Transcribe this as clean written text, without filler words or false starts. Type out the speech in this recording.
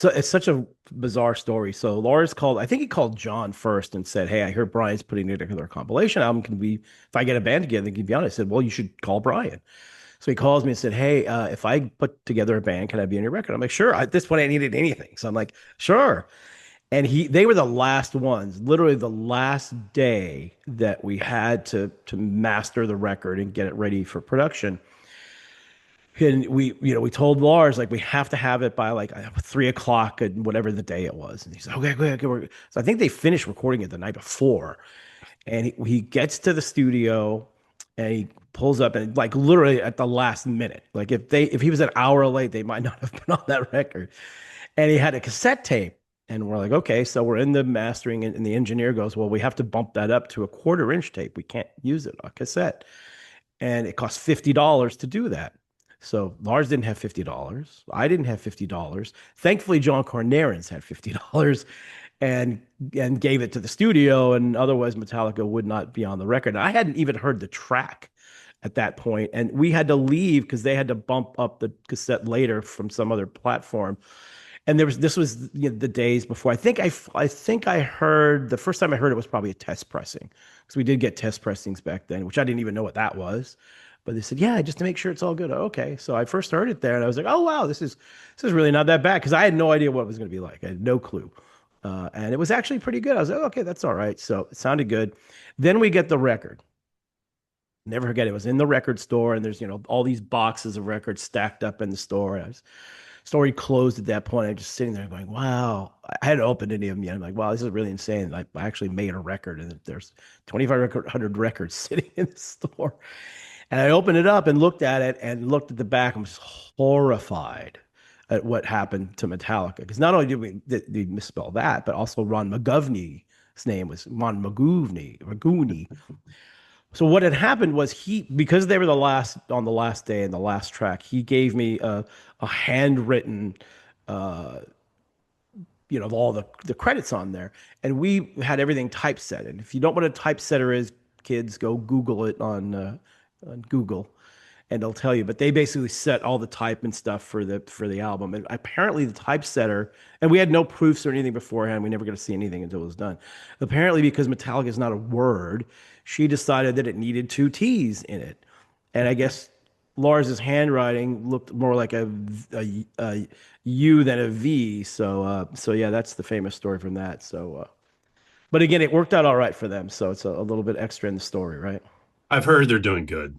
So it's such a bizarre story. So Lars called, I think he called John first and said, "Hey, I heard Brian's putting together a compilation album. Can we, if I get a band together, can be on?" I said, "Well, you should call Brian." So he calls me and said, "Hey, if I put together a band, can I be on your record?" I'm like, "Sure." At this point, I needed anything, so I'm like, "Sure." And they were the last ones, literally the last day that we had to master the record and get it ready for production. And we told Lars like we have to have it by like 3 o'clock and whatever the day it was. And he's like, okay, okay, okay. So I think they finished recording it the night before. And he gets to the studio and he pulls up and like literally at the last minute. Like if he was an hour late, they might not have been on that record. And he had a cassette tape. And we're like, okay, so we're in the mastering, and the engineer goes, well, we have to bump that up to a 1/4 inch tape. We can't use it on cassette. And it costs $50 to do that. So Lars didn't have $50. I didn't have $50. Thankfully, John Cornarins had $50 and and gave it to the studio. And otherwise, Metallica would not be on the record. I hadn't even heard the track at that point, and we had to leave because they had to bump up the cassette later from some other platform. And this was the days before. I think I heard the first time I heard it was probably a test pressing because we did get test pressings back then, which I didn't even know what that was. But they said, yeah, just to make sure it's all good. Okay, so I first heard it there, and I was like, oh wow, this is really not that bad because I had no idea what it was going to be like. I had no clue, and it was actually pretty good. I was like, okay, that's all right. So it sounded good. Then we get the record. Never forget, it was in the record store, and there's all these boxes of records stacked up in the store. And story closed at that point. I'm just sitting there going, wow. I hadn't opened any of them yet. I'm like, wow, this is really insane. I actually made a record, and there's 2,500 records sitting in the store. And I opened it up and looked at it and looked at the back and was horrified at what happened to Metallica. Because not only did we misspell that, but also Ron McGovney's name was Ron Magoonie. So what had happened was because they were the last on the last day and the last track, he gave me a handwritten, uh, all the credits on there, and we had everything typeset. And if you don't know what a typesetter is, kids, go Google it on Google, and they'll tell you. But they basically set all the type and stuff for the album. And apparently the typesetter, and we had no proofs or anything beforehand. We never got to see anything until it was done. Apparently, because Metallica is not a word, she decided that it needed two T's in it. And I guess Lars's handwriting looked more like a U than a V. So yeah, that's the famous story from that. But again, it worked out all right for them. So it's a little bit extra in the story, right? I've heard they're doing good.